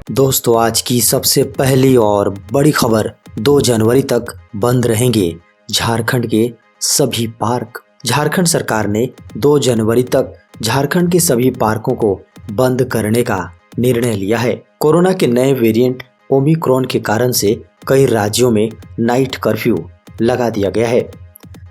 दोस्तों, आज की सबसे पहली और बड़ी खबर, 2 जनवरी तक बंद रहेंगे झारखंड के सभी पार्क। झारखंड सरकार ने 2 जनवरी तक झारखंड के सभी पार्कों को बंद करने का निर्णय लिया है। कोरोना के नए वेरिएंट ओमिक्रॉन के कारण से कई राज्यों में नाइट कर्फ्यू लगा दिया गया है।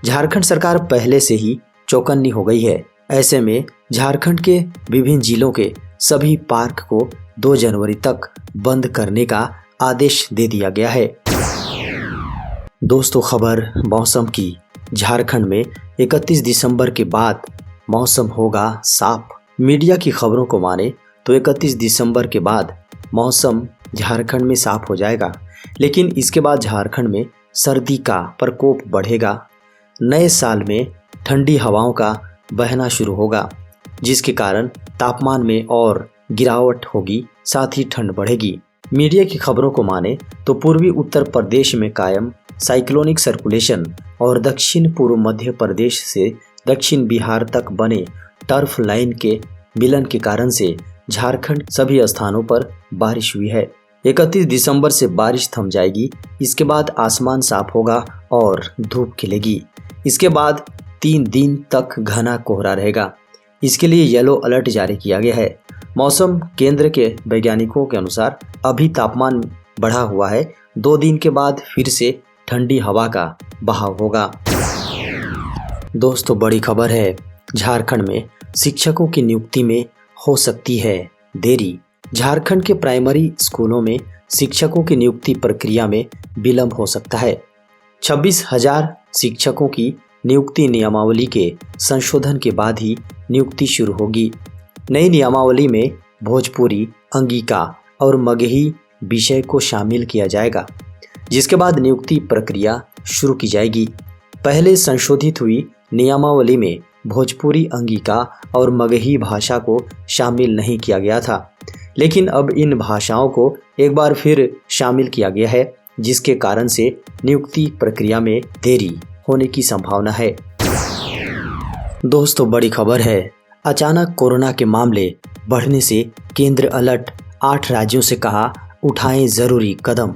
झारखंड सरकार पहले से ही चौकन्नी हो गई है। ऐसे में झारखंड के विभिन्न जिलों के सभी पार्क को 2 जनवरी तक बंद करने का आदेश दे दिया गया है। दोस्तों, खबर मौसम की। झारखंड में 31 दिसंबर के बाद मौसम होगा साफ। मीडिया की खबरों को माने तो 31 दिसंबर के बाद मौसम झारखंड में साफ हो जाएगा, लेकिन इसके बाद झारखंड में सर्दी का प्रकोप बढ़ेगा। नए साल में ठंडी हवाओं का बहना शुरू होगा, जिसके कारण तापमान में और गिरावट होगी, साथ ही ठंड बढ़ेगी। मीडिया की खबरों को माने तो पूर्वी उत्तर प्रदेश में कायम साइक्लोनिक सर्कुलेशन और दक्षिण पूर्व मध्य प्रदेश से दक्षिण बिहार तक बने टर्फ लाइन के मिलन के कारण से झारखंड सभी स्थानों पर बारिश हुई है। 31 दिसंबर से बारिश थम जाएगी। इसके बाद आसमान साफ होगा और धूप खिलेगी। इसके बाद 3 दिन तक घना कोहरा रहेगा। इसके लिए येलो अलर्ट जारी किया गया है। मौसम केंद्र के वैज्ञानिकों के अनुसार अभी तापमान बढ़ा हुआ है। 2 दिन के बाद फिर से ठंडी हवा का बहाव होगा। दोस्तों, बड़ी खबर है। झारखंड में शिक्षकों की नियुक्ति में हो सकती है देरी। झारखंड के प्राइमरी स्कूलों में शिक्षकों की नियुक्ति प्रक्रिया में विलंब हो सकता है। 26,000 शिक्षकों की नियुक्ति नियमावली के संशोधन के बाद ही नियुक्ति शुरू होगी। नई नियमावली में भोजपुरी, अंगिका और मगही विषय को शामिल किया जाएगा, जिसके बाद नियुक्ति प्रक्रिया शुरू की जाएगी। पहले संशोधित हुई नियमावली में भोजपुरी, अंगिका और मगही भाषा को शामिल नहीं किया गया था, लेकिन अब इन भाषाओं को एक बार फिर शामिल किया गया है, जिसके कारण से नियुक्ति प्रक्रिया में देरी होने की संभावना है। दोस्तों, बड़ी खबर है। अचानक कोरोना के मामले बढ़ने से केंद्र अलर्ट। 8 राज्यों से कहा उठाएं जरूरी कदम।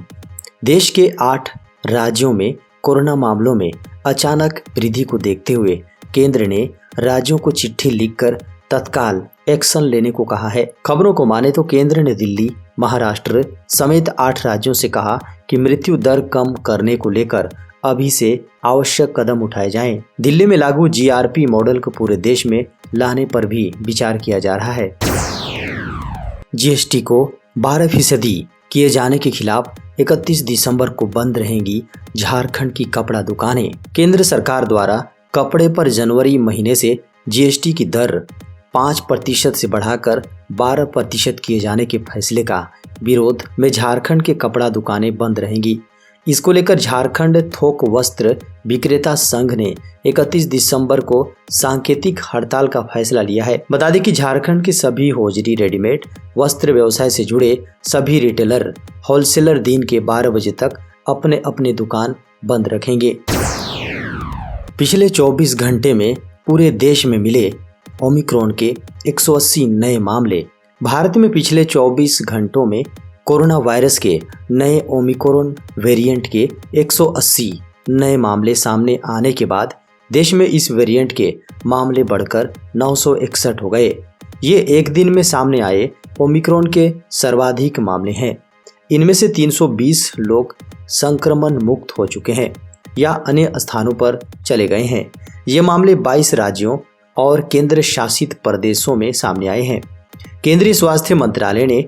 देश के 8 राज्यों में कोरोना मामलों में अचानक वृद्धि को देखते हुए केंद्र ने राज्यों को चिट्ठी लिखकर तत्काल एक्शन लेने को कहा है। खबरों को माने तो केंद्र ने दिल्ली, महाराष्ट्र समेत 8 राज्यों से कहा कि मृत्यु दर कम करने को लेकर अभी से आवश्यक कदम उठाए जाएं। दिल्ली में लागू जीआरपी मॉडल को पूरे देश में लाने पर भी विचार किया जा रहा है। जीएसटी को 12% किए जाने के खिलाफ 31 दिसंबर को बंद रहेंगी झारखंड की कपड़ा दुकानें। केंद्र सरकार द्वारा कपड़े पर जनवरी महीने से जीएसटी की दर 5% से बढ़ाकर 12% किए जाने के फैसले का विरोध में झारखंड के कपड़ा दुकानें बंद रहेंगी। इसको लेकर झारखंड थोक वस्त्र विक्रेता संघ ने 31 दिसंबर को सांकेतिक हड़ताल का फैसला लिया है। बता दें कि झारखंड के सभी होजरी, रेडीमेड वस्त्र व्यवसाय से जुड़े सभी रिटेलर, होलसेलर दिन के 12 बजे तक अपने अपने दुकान बंद रखेंगे। पिछले 24 घंटे में पूरे देश में मिले ओमिक्रॉन के 180 नए मामले। भारत में पिछले 24 घंटों में कोरोना वायरस के नए ओमिक्रॉन वेरिएंट के 180 नए मामले सामने आने के बाद देश में इस वेरिएंट के मामले बढ़कर 961 हो गए। ये एक दिन में सामने आए ओमिक्रॉन के सर्वाधिक मामले हैं। इनमें से 320 लोग संक्रमण मुक्त हो चुके हैं या अन्य स्थानों पर चले गए हैं। ये मामले 22 राज्यों और केंद्र शासित प्रदेशों में सामने आए हैं। केंद्रीय स्वास्थ्य मंत्रालय ने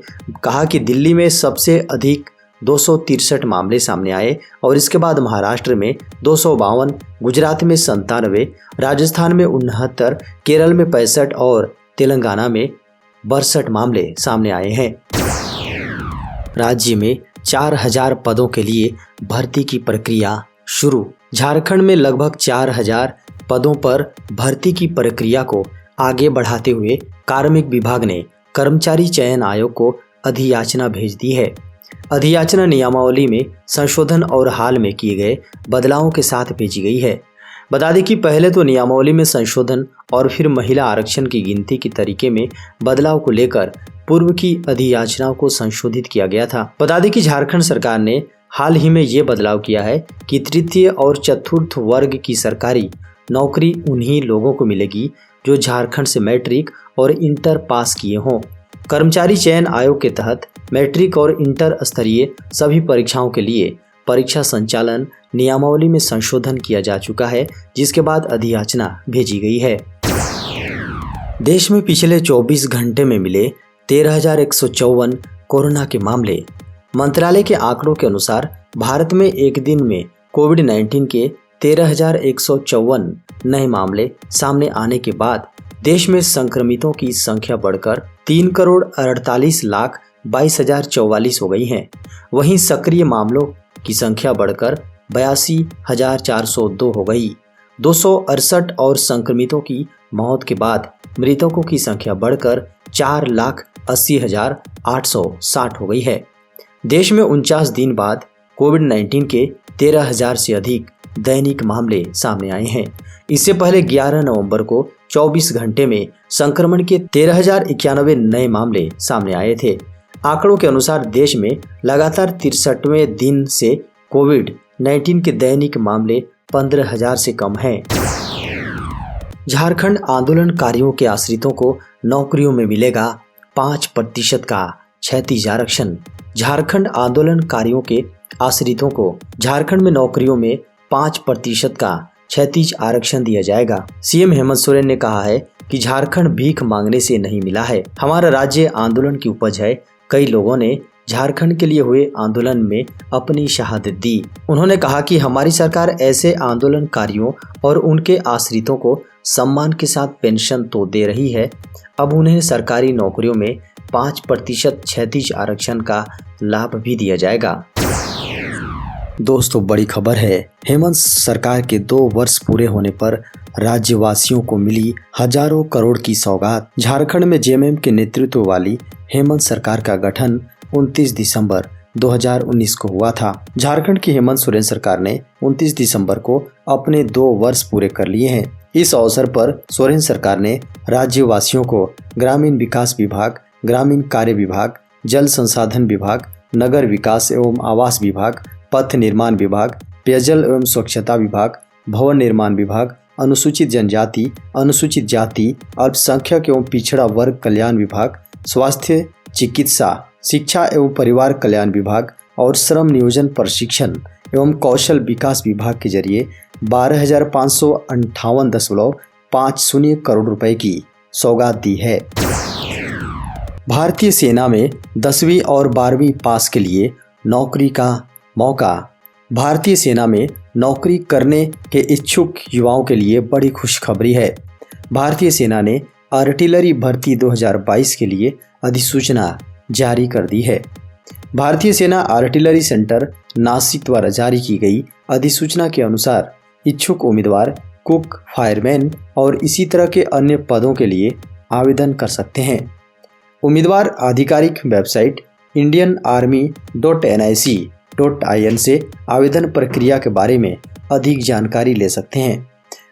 कहा कि दिल्ली में सबसे अधिक 263 मामले सामने आए और इसके बाद महाराष्ट्र में 252, गुजरात में 97, राजस्थान में 69, केरल में 65 और तेलंगाना में 62 मामले सामने आए हैं। राज्य में 4000 पदों के लिए भर्ती की प्रक्रिया शुरू। झारखंड में लगभग 4000 पदों पर भर्ती की प्रक्रिया को आगे बढ़ाते हुए कार्मिक विभाग ने कर्मचारी चयन आयोग को अधियाचना भेज दी है। अधियाचना नियमावली में संशोधन और हाल में किए गए बदलावों के साथ भेजी गई है। बता दें कि पहले तो नियमावली में संशोधन और फिर महिला आरक्षण की गिनती के तरीके में बदलाव को लेकर पूर्व की अधियाचनाओं को संशोधित किया गया था। बता दें कि झारखंड सरकार ने हाल ही में ये बदलाव किया है कि तृतीय और चतुर्थ वर्ग की सरकारी नौकरी उन्हीं लोगों को मिलेगी जो झारखंड से मैट्रिक और इंटर पास किए हों। कर्मचारी चयन आयोग के तहत मैट्रिक और इंटर स्तरीय सभी परीक्षाओं के लिए परीक्षा संचालन नियमावली में संशोधन किया जा चुका है, जिसके बाद अधियाचना भेजी गई है। देश में पिछले 24 घंटे में मिले 13,154 कोरोना के मामले। मंत्रालय के आंकड़ों के अनुसार भारत में एक दिन में कोविड-19 के 13,154 नए मामले सामने आने के बाद देश में संक्रमितों की संख्या बढ़कर 3,48,22,044 हो गई है। वहीं सक्रिय मामलों की संख्या बढ़कर 82,402 हो गई। 268 और संक्रमितों की मौत के बाद मृतकों की संख्या बढ़कर 4,80,860 हो गई है। देश में 49 दिन बाद कोविड-19 के 13,000 से अधिक दैनिक मामले सामने आए हैं। इससे पहले 11 नवंबर को 24 घंटे में संक्रमण के 13,091 नए मामले सामने आए थे। आंकड़ों के अनुसार देश में लगातार 63वें दिन से कोविड-19 के दैनिक मामले 15,000 से कम हैं। झारखंड आंदोलनकारियों के आश्रितों को नौकरियों में मिलेगा 5% का क्षैतिज आरक्षण। झारखंड आंदोलनकारियों के आश्रितों को झारखंड में नौकरियों में 5% का क्षैतिज आरक्षण दिया जाएगा। सीएम हेमंत सोरेन ने कहा है कि झारखंड भीख मांगने से नहीं मिला है, हमारा राज्य आंदोलन की उपज है। कई लोगों ने झारखंड के लिए हुए आंदोलन में अपनी शहादत दी। उन्होंने कहा कि हमारी सरकार ऐसे आंदोलनकारियों और उनके आश्रितों को सम्मान के साथ पेंशन तो दे रही है, अब उन्हें सरकारी नौकरियों में 5% क्षैतिज आरक्षण का लाभ भी दिया जाएगा। दोस्तों, बड़ी खबर है। हेमंत सरकार के 2 वर्ष पूरे होने पर राज्यवासियों को मिली हजारों करोड़ की सौगात। झारखंड में जेएमएम के नेतृत्व वाली हेमंत सरकार का गठन 29 दिसंबर 2019 को हुआ था। झारखंड की हेमंत सोरेन सरकार ने 29 दिसंबर को अपने 2 वर्ष पूरे कर लिए हैं। इस अवसर पर सोरेन सरकार ने राज्यवासियों को ग्रामीण विकास विभाग, ग्रामीण कार्य विभाग, जल संसाधन विभाग, नगर विकास एवं आवास विभाग, पथ निर्माण विभाग, पेयजल एवं स्वच्छता विभाग, भवन निर्माण विभाग, अनुसूचित जनजाति, अनुसूचित जाति, अल्पसंख्यक एवं पिछड़ा वर्ग कल्याण विभाग, स्वास्थ्य, चिकित्सा, शिक्षा एवं परिवार कल्याण विभाग और श्रम नियोजन प्रशिक्षण एवं कौशल विकास विभाग के जरिए 12,558.50 करोड़ रुपए की सौगात दी है। भारतीय सेना में 10वीं और 12वीं पास के लिए नौकरी का मौका। भारतीय सेना में नौकरी करने के इच्छुक युवाओं के लिए बड़ी खुशखबरी है। भारतीय सेना ने आर्टिलरी भर्ती 2022 के लिए अधिसूचना जारी कर दी है। भारतीय सेना आर्टिलरी सेंटर नासिक द्वारा जारी की गई अधिसूचना के अनुसार इच्छुक उम्मीदवार कुक, फायरमैन और इसी तरह के अन्य पदों के लिए आवेदन कर सकते हैं। उम्मीदवार आधिकारिक वेबसाइट indianarmy.nic.in से आवेदन प्रक्रिया के बारे में अधिक जानकारी ले सकते हैं।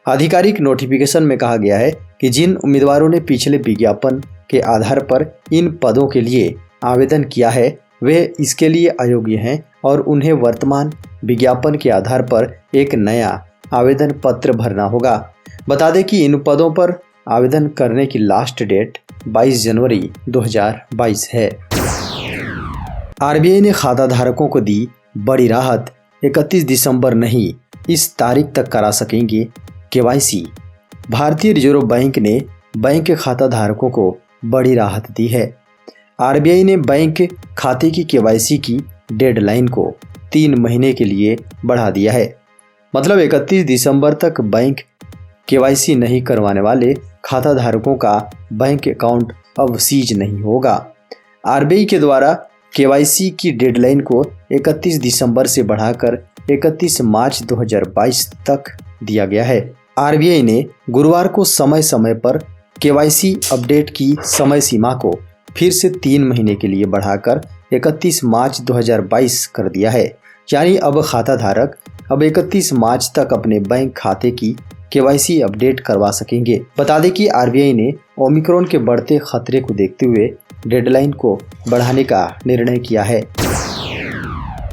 आधिकारिक नोटिफिकेशन में कहा गया है कि जिन उम्मीदवारों ने पिछले विज्ञापन के आधार पर इन पदों के लिए आवेदन किया है वे इसके लिए अयोग्य हैं और उन्हें वर्तमान विज्ञापन के आधार पर एक नया आवेदन पत्र भरना होगा। बता दें कि इन पदों पर आवेदन करने की लास्ट डेट 22 जनवरी 2022 है। आरबीआई ने खाता धारकों को दी बड़ी राहत। 31 दिसंबर नहीं, इस तारीख तक करा सकेंगे केवाईसी। भारतीय रिजर्व बैंक ने बैंक के खाता धारकों को बड़ी राहत दी है। आरबीआई ने बैंक खाते की केवाईसी की डेडलाइन को 3 महीने के लिए बढ़ा दिया है। मतलब 31 दिसंबर तक बैंक केवाईसी नहीं करवाने वाले खाता धारकों का बैंक अकाउंट अब सीज नहीं होगा। आरबीआई के द्वारा केवाईसी की डेडलाइन को 31 दिसंबर से बढ़ाकर 31 मार्च 2022 तक दिया गया है। आरबीआई ने गुरुवार को समय समय पर केवाईसी अपडेट की समय सीमा को फिर से 3 महीने के लिए बढ़ाकर 31 मार्च 2022 कर दिया है। यानी अब खाता धारक अब 31 मार्च तक अपने बैंक खाते की केवाईसी अपडेट करवा सकेंगे। बता दें कि आरबीआई ने ओमिक्रॉन के बढ़ते खतरे को देखते हुए डेडलाइन को बढ़ाने का निर्णय किया है।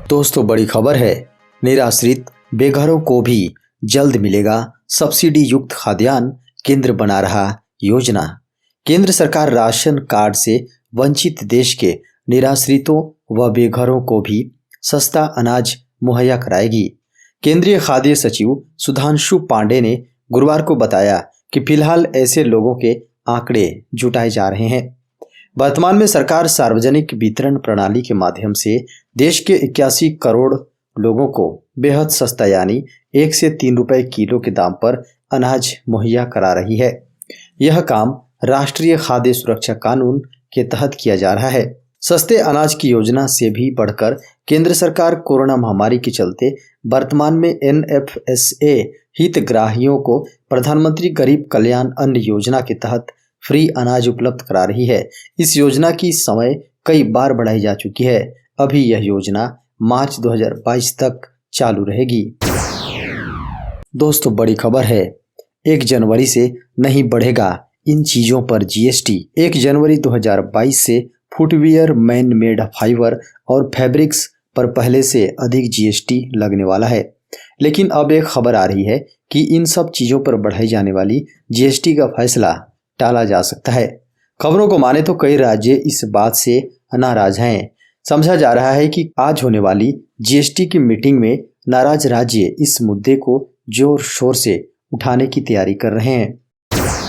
दोस्तों, बड़ी खबर है, निराश्रित बेघरों को भी जल्द मिलेगा सब्सिडी युक्त खाद्यान्न, केंद्र बना रहा योजना। केंद्र सरकार राशन कार्ड से वंचित देश के निराश्रितों व बेघरों को भी सस्ता अनाज मुहैया कराएगी। केंद्रीय खाद्य सचिव सुधांशु पांडे ने गुरुवार को बताया कि फिलहाल ऐसे लोगों के आंकड़े जुटाए जा रहे हैं। वर्तमान में सरकार सार्वजनिक वितरण प्रणाली के माध्यम से देश के 81 करोड़ लोगों को बेहद सस्ता यानी 1 से 3 रुपए किलो के दाम पर अनाज मुहैया करा रही है। यह काम राष्ट्रीय खाद्य सुरक्षा कानून के तहत किया जा रहा है। सस्ते अनाज की योजना से भी बढ़कर केंद्र सरकार कोरोना महामारी के चलते वर्तमान में एनएफएसए हितग्राहियों को प्रधानमंत्री गरीब कल्याण अन्न योजना के तहत फ्री अनाज उपलब्ध करा रही है। इस योजना की समय कई बार बढ़ाई जा चुकी है। अभी यह योजना मार्च 2022 तक चालू रहेगी। दोस्तों, बड़ी खबर है, 1 जनवरी से नहीं बढ़ेगा इन चीजों पर जीएसटी। 1 जनवरी 2022 से फुटवियर, मैन मेड फाइबर और फैब्रिक्स पर पहले से अधिक जीएसटी लगने वाला है। लेकिन अब एक खबर आ रही है कि इन सब चीजों पर बढ़ाई जाने वाली जीएसटी का फैसला टाला जा सकता है। खबरों को माने तो कई राज्य इस बात से नाराज हैं। समझा जा रहा है कि आज होने वाली जीएसटी की मीटिंग में नाराज राज्य इस मुद्दे को जोर शोर से उठाने की तैयारी कर रहे हैं।